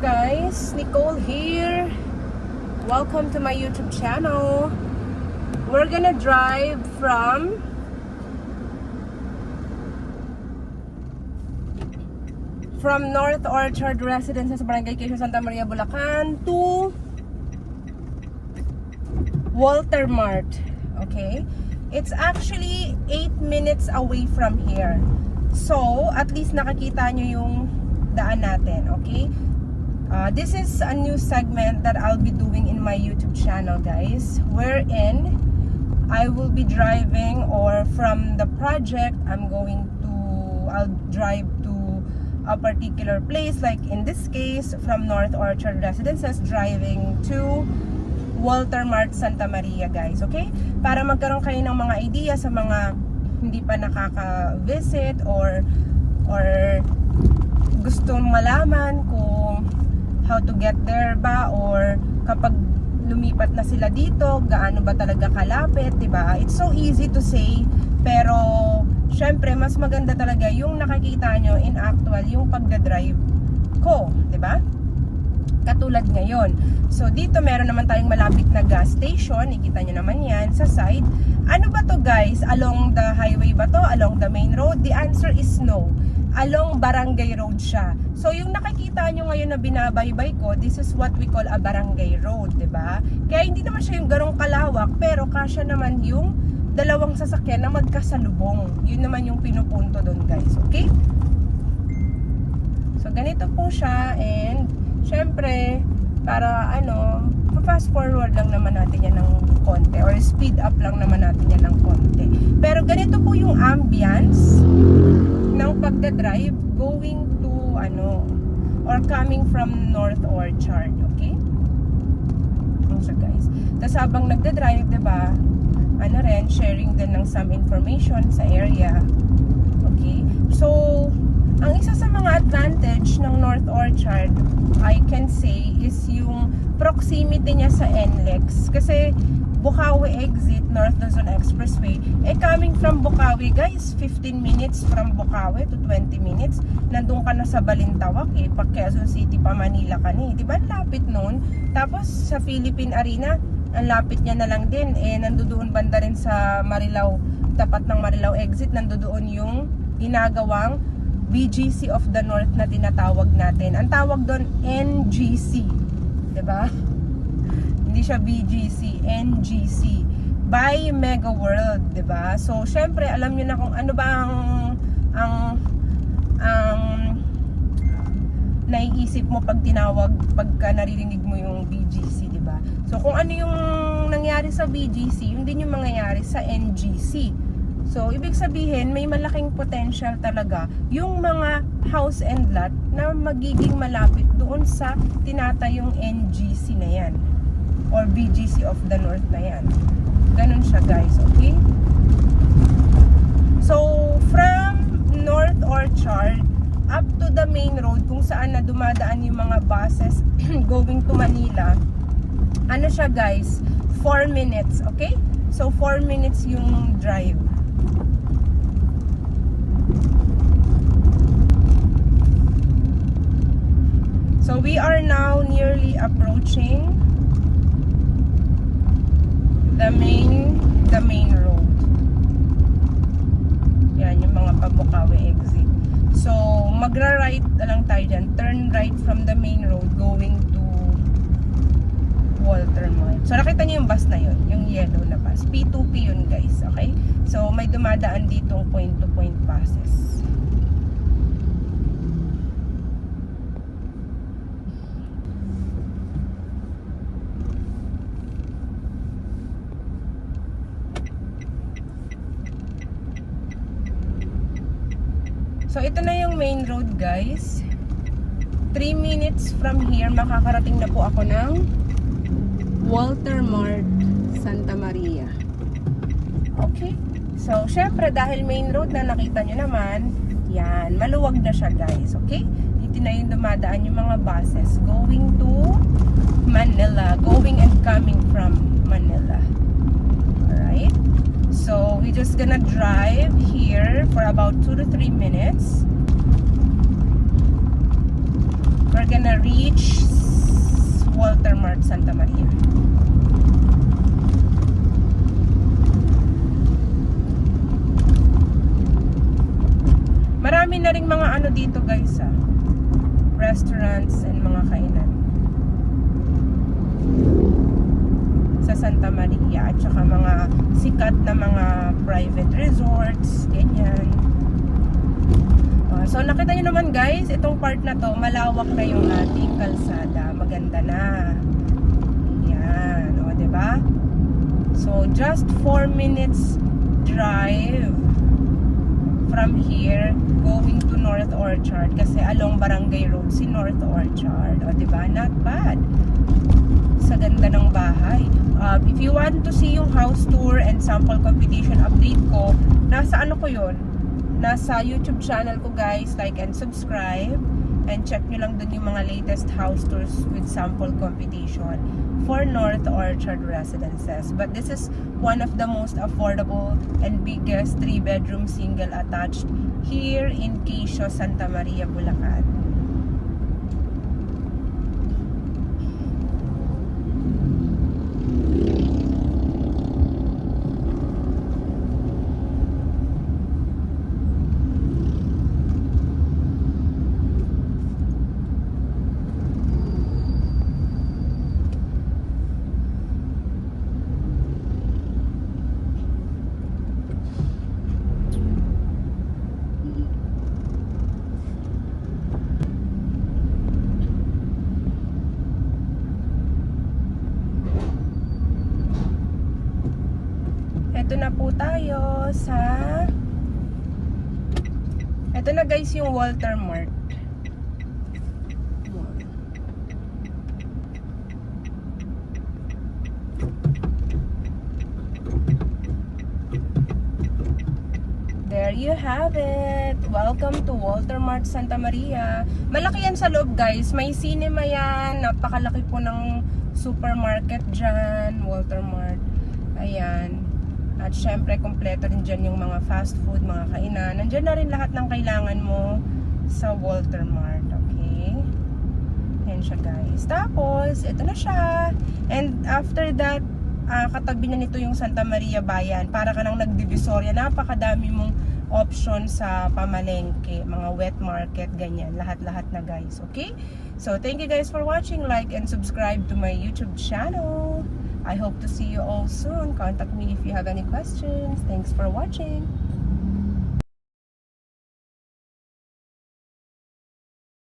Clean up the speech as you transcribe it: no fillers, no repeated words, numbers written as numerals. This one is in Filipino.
guys, Nicole here. Welcome to my YouTube channel. We're gonna drive from North Orchard Residences sa Barangay Quezon, Santa Maria, Bulacan to Walter Mart. Okay? It's actually 8 minutes away from here. So, at least nakakita nyo yung daan natin. Okay? This is a new segment that I'll be doing in my YouTube channel, guys, wherein I will be driving, or from the project I'll drive to a particular place, like in this case from North Orchard Residences driving to Walter Mart, Santa Maria, guys. Okay, para magkaroon kayo ng mga idea sa mga hindi pa nakaka-visit or gustong malaman kung how to get there ba, or kapag lumipat na sila dito, gaano ba talaga kalapit, diba? It's so easy to say, pero syempre mas maganda talaga yung nakikita nyo in actual yung pagdadrive ko, diba? Katulad ngayon. So dito meron naman tayong malapit na gas station, ikita nyo naman yan sa side. Ano ba to, guys? Along the highway ba to? Along the main road? The answer is no. Along barangay road siya. So yung nakikita nyo ngayon na binabaybay ko, this is what we call a barangay road, diba? Kaya hindi naman siya yung ganong kalawak, pero kasya naman yung dalawang sasakyan na magkasalubong. Yun naman yung pinupunto doon, guys. Okay? So ganito po siya, and syempre para fast forward lang naman natin yan ng konti, or speed up lang naman natin yan ng konti. Pero ganito po yung ambience ng pagdadrive going to or coming from North Orchard. Okay? So guys, tapos habang nagdadrive, diba, sharing din ng some information sa area. Okay? So ang isa sa mga advantage ng North Orchard, I can say, is yung proximity niya sa NLEX. Kasi Bukawi exit, North Luzon Expressway, coming from Bukawi, guys, 15 minutes from Bukawi to 20 minutes, nandun ka na sa Balintawak, pa Quezon City pa Manila ka na, diba? Lapit nun. Tapos sa Philippine Arena, ang lapit niya na lang din, nandoon banda rin sa Marilao, tapat ng Marilao exit, nandoon yung ginagawang BGC of the North na tinatawag natin. Ang tawag doon, NGC. Diba? Hindi siya BGC, NGC. By Mega World, diba? So, syempre, alam nyo na kung ano ba ang naiisip mo pag tinawag, pagka naririnig mo yung BGC, diba? So, kung ano yung nangyari sa BGC, yun din yung mangyayari sa NGC. So, ibig sabihin, may malaking potential talaga yung mga house and lot na magiging malapit doon sa tinatayong NGC na yan, or BGC of the North na yan. Ganun siya, guys. Okay? So, from North Orchard up to the main road, kung saan na dumadaan yung mga buses going to Manila, siya, guys, 4 minutes. Okay? So, 4 minutes yung drive. So we are now nearly approaching the main road. Yan yung mga Pabukawi exit. So magra-right na lang tayo dyan. Turn right from the main road going to Walter Mart. So nakita niyo yung bus na yun, yung yellow na bus. P2P yun, guys. Okay? So may dumadaan dito point-to-point passes. So, ito na yung main road, guys. 3 minutes from here, makakarating na po ako ng Walter Mart, Santa Maria. Okay? So, syempre, dahil main road na nakita nyo naman, yan, maluwag na siya, guys. Okay? Dito na yung dumadaan yung mga buses going to Manila, going and coming from Manila. Alright? So, we're just gonna drive here for about 2 to 3 minutes. We're gonna reach Walter Mart Santa Maria. Marami na ring mga ano dito guys restaurants and mga kainan sa Santa Maria at saka mga sikat na mga private resorts, ganyan. So nakita nyo naman guys, itong part na to, malawak na yung ating kalsada, maganda na. Yan, o diba? So just 4 minutes drive from here going to North Orchard kasi along Barangay Road si North Orchard. O diba? Not bad. Sa ganda ng bahay. If you want to see yung house tour and sample competition update ko, nasa ano ko yun? Nasa YouTube channel ko guys. Like and subscribe. And check nyo lang dun yung mga latest house tours with sample competition for North Orchard residences. But this is one of the most affordable and biggest 3-bedroom single attached here in Quezon, Santa Maria, Bulacan. Ito na po tayo sa ito na guys yung Walter Mart. There you have it. Welcome to Walter Mart Santa Maria. Malaki yan sa loob guys. May cinema yan. Napakalaki po ng supermarket dyan. Walter Mart. Ayan. At syempre, kompleto rin dyan yung mga fast food, mga kainan. Nandyan na rin lahat ng kailangan mo sa Walter Mart. Okay? Yan siya guys. Tapos, ito na siya. And after that, katabi na nito yung Santa Maria Bayan. Para ka nang nagdivisoria. Napakadami mong option sa pamalengke. Mga wet market, ganyan. Lahat-lahat na guys. Okay? So, thank you guys for watching. Like and subscribe to my YouTube channel. I hope to see you all soon. Contact me if you have any questions. Thanks for watching.